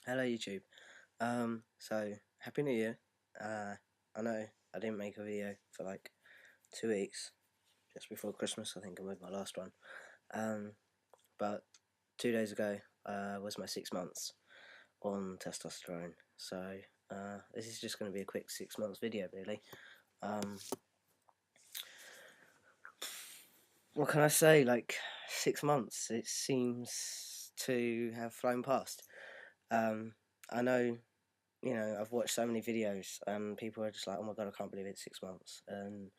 Hello YouTube. So Happy New Year. I know I didn't make a video for like 2 weeks, just before Christmas. I think I made my last one. But 2 days ago was my 6 months on testosterone. So this is just going to be a quick 6 months video, really. What can I say? Like 6 months, it seems to have flown past. I know I've watched so many videos and people are just like, oh my god, I can't believe it's 6 months. And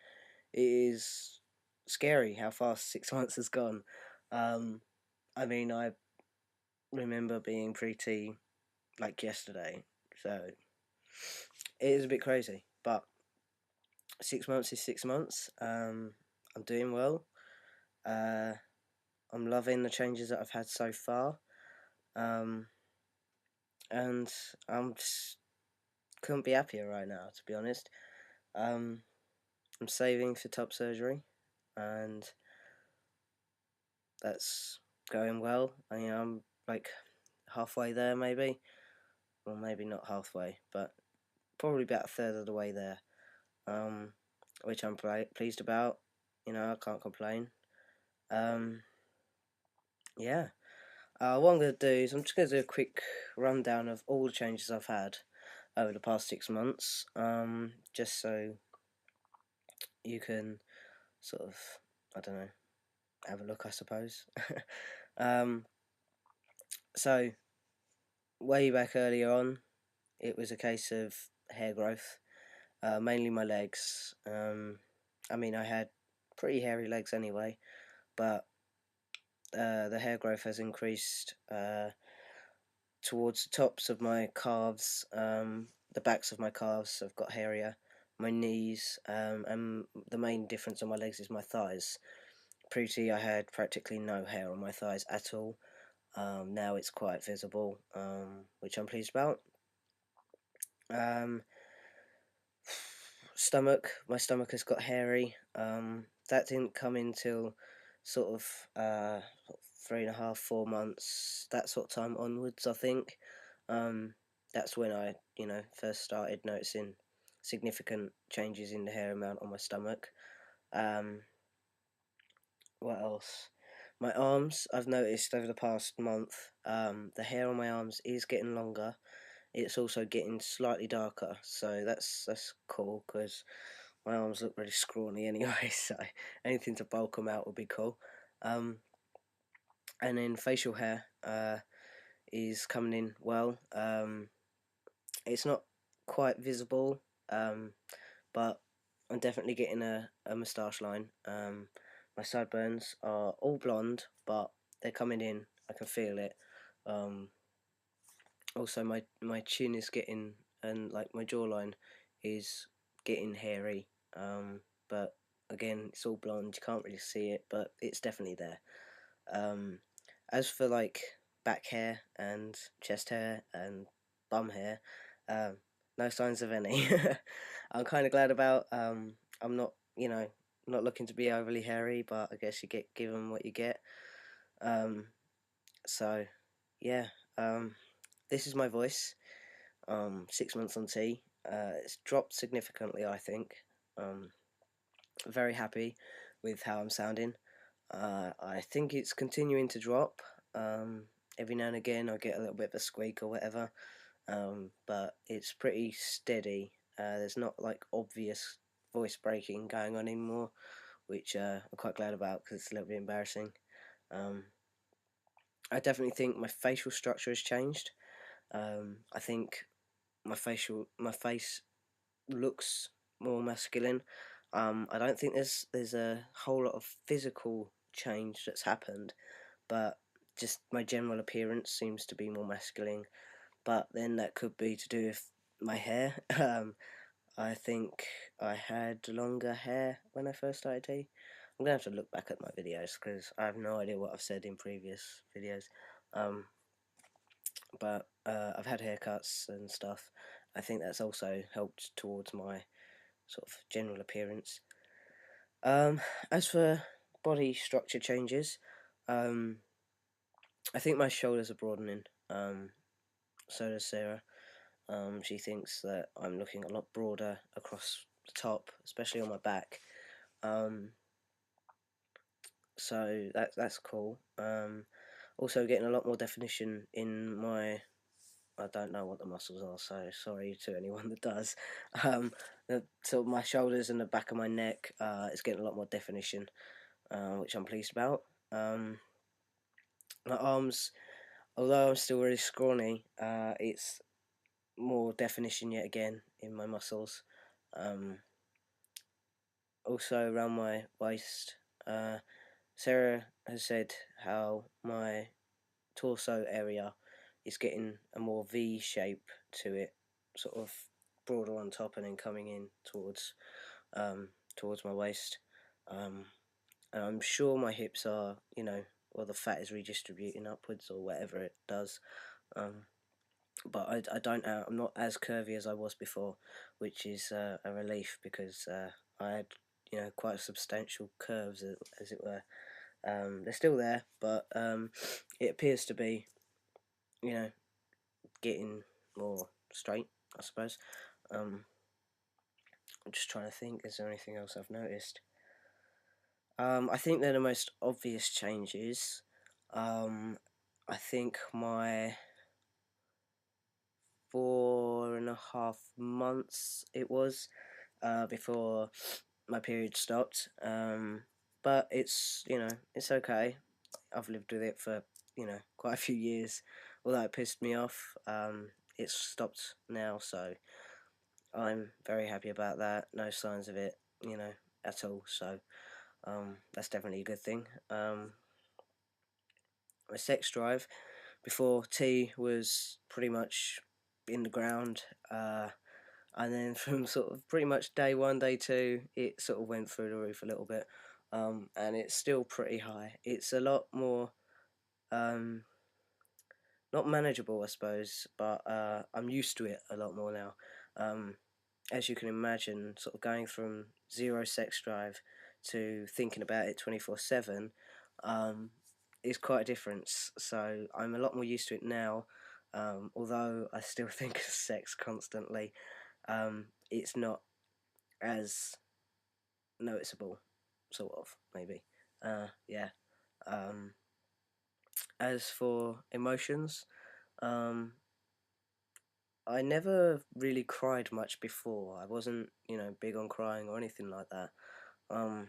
it is scary how fast 6 months has gone. Um, I remember being pretty like yesterday, so it is a bit crazy. But 6 months is 6 months. I'm doing well. Uh, I'm loving the changes that I've had so far. Um, and I'm just couldn't be happier right now, to be honest. Um, I'm saving for top surgery, and that's going well. I'm like halfway there, maybe, or maybe not halfway, but probably about a third of the way there. Um, which I'm pleased about. I can't complain. Um, yeah. What I'm going to do is I'm just going to do a quick rundown of all the changes I've had over the past 6 months, just so you can sort of, I don't know, have a look, I suppose. um, so way back earlier on, it was a case of hair growth, mainly my legs. I had pretty hairy legs anyway, but the hair growth has increased towards the tops of my calves. The backs of my calves have got hairier. My knees, and the main difference on my legs is my thighs. Previously, I had practically no hair on my thighs at all. Now it's quite visible, which I'm pleased about. Um, my stomach has got hairy. That didn't come until sort of 3.5, 4 months, that sort of time onwards, I think. That's when I, first started noticing significant changes in the hair amount on my stomach. Um, what else? My arms, I've noticed over the past month, the hair on my arms is getting longer. It's also getting slightly darker, so that's cool because my arms look really scrawny anyway. So anything to bulk them out would be cool. Um, and then facial hair is coming in well. It's not quite visible, but I'm definitely getting a moustache line. My sideburns are all blonde, but they're coming in. I can feel it. Um, Also, my chin is getting, and like my jawline is getting hairy. But again, it's all blonde. You can't really see it, but it's definitely there. Um, as for like back hair and chest hair and bum hair, um, no signs of any. I'm kind of glad about. I'm not, not looking to be overly hairy, but I guess you get given what you get. Um, so, yeah. This is my voice. 6 months on T. It's dropped significantly, I think. Um, very happy with how I'm sounding. I think it's continuing to drop. Every now and again, I get a little bit of a squeak or whatever, but it's pretty steady. There's not like obvious voice breaking going on anymore, which I'm quite glad about because it's a little bit embarrassing. Um, I definitely think my facial structure has changed. I think my face looks more masculine. I don't think there's a whole lot of physical change that's happened, but just my general appearance seems to be more masculine. But then that could be to do with my hair. I think I had longer hair when I first started tea. I'm gonna have to look back at my videos because I have no idea what I've said in previous videos. Um, but I've had haircuts and stuff. I think that's also helped towards my sort of general appearance. Um, as for body structure changes, um, I think my shoulders are broadening. so does Sarah. She thinks that I'm looking a lot broader across the top, especially on my back. Um, so that's cool. Also getting a lot more definition in my. I don't know what the muscles are, so sorry to anyone that does. So my shoulders and the back of my neck is getting a lot more definition, which I'm pleased about. My arms, although I'm still really scrawny, it's more definition yet again in my muscles. Um, Also around my waist, Sarah has said how my torso area is getting a more V shape to it, sort of broader on top and then coming in towards my waist. Um, and I'm sure my hips are, or the fat is redistributing upwards or whatever it does. Um, but I don't, I'm not as curvy as I was before, which is a relief because I had, quite substantial curves as it were. They're still there, but it appears to be, you know, getting more straight, I suppose. I'm just trying to think, is there anything else I've noticed? I think they're the most obvious changes. I think my 4.5 months it was before my period stopped. But it's okay. I've lived with it for quite a few years. Although it pissed me off, it's stopped now, so I'm very happy about that. No signs of it, at all. So that's definitely a good thing. My sex drive before T was pretty much in the ground. And then from sort of pretty much day one, day two, it sort of went through the roof a little bit, and it's still pretty high. It's a lot more, not manageable, I suppose, but I'm used to it a lot more now. As you can imagine, sort of going from zero sex drive to thinking about it 24/7 is quite a difference. So I'm a lot more used to it now, although I still think of sex constantly. It's not as noticeable, sort of, maybe. Yeah. Um, as for emotions, um, I never really cried much before. I wasn't, big on crying or anything like that. Um,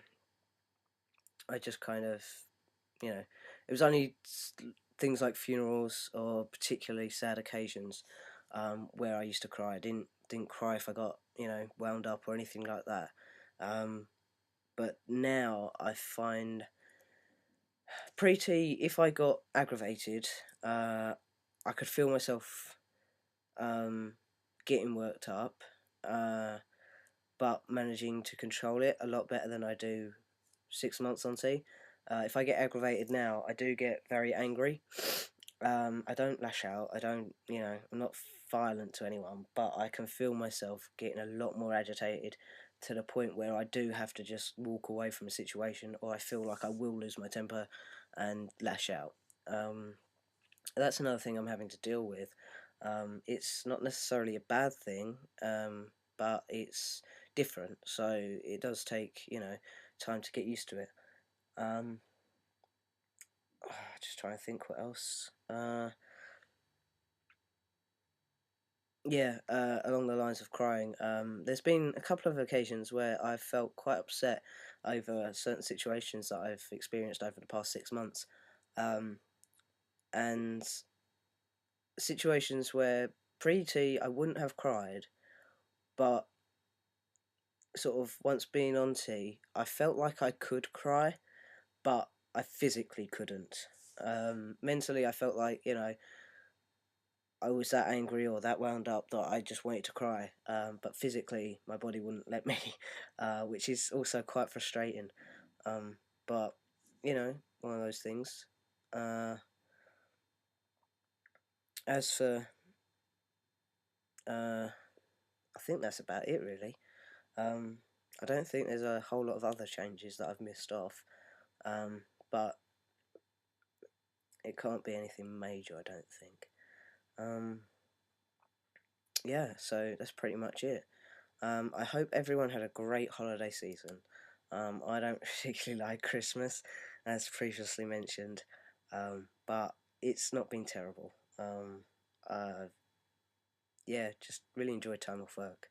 I just kind of, it was only things like funerals or particularly sad occasions where I used to cry. I didn't cry if I got, wound up or anything like that. But now I find pretty, if I got aggravated, I could feel myself um, getting worked up, uh, but managing to control it a lot better than I do 6 months on T. If I get aggravated now, I do get very angry. I don't lash out. I don't, I'm not violent to anyone, but I can feel myself getting a lot more agitated to the point where I do have to just walk away from a situation, or I feel like I will lose my temper and lash out. That's another thing I'm having to deal with. It's not necessarily a bad thing, but it's different, so it does take time to get used to it. Um, just trying to think what else. Yeah, along the lines of crying, there's been a couple of occasions where I've felt quite upset over certain situations that I've experienced over the past 6 months, and situations where pre-T I wouldn't have cried, but sort of once being on T, I felt like I could cry, but I physically couldn't. Mentally, I felt like I was that angry or that wound up that I just wanted to cry. But physically, my body wouldn't let me, which is also quite frustrating. But one of those things. Uh, as for, I think that's about it really. Um, I don't think there's a whole lot of other changes that I've missed off. But it can't be anything major, I don't think. Um, yeah, so that's pretty much it. I hope everyone had a great holiday season. I don't particularly like Christmas, as previously mentioned, but it's not been terrible. Uh, yeah, just really enjoyed time off work,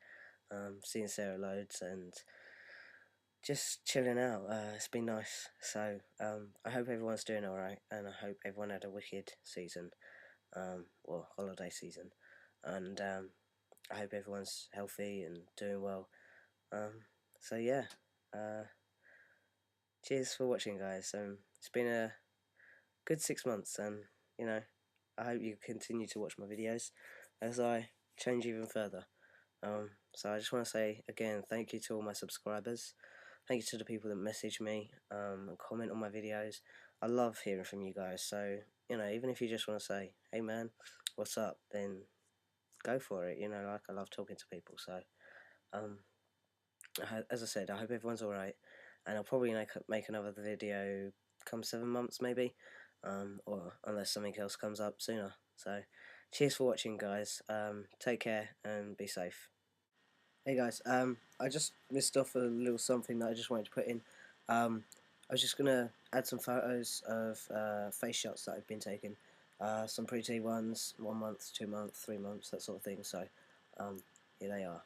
seeing Sarah loads and just chilling out. It's been nice. So I hope everyone's doing all right, and I hope everyone had a wicked season, or holiday season, and I hope everyone's healthy and doing well. So yeah, uh, cheers for watching, guys. It's been a good 6 months, and you know, I hope you continue to watch my videos as I change even further. So I just want to say again, thank you to all my subscribers. Thank you to the people that message me and comment on my videos. I love hearing from you guys. So even if you just want to say, "Hey man, what's up?" then go for it. Like I love talking to people. So um, as I said, I hope everyone's all right, and I'll probably make another video come 7 months maybe, or unless something else comes up sooner. So cheers for watching, guys. Take care and be safe. Hey guys, I just missed off a little something that I just wanted to put in. I was just gonna add some photos of face shots that I've been taking. Some pretty ones, 1 month, 2 months, 3 months, that sort of thing. So, here they are.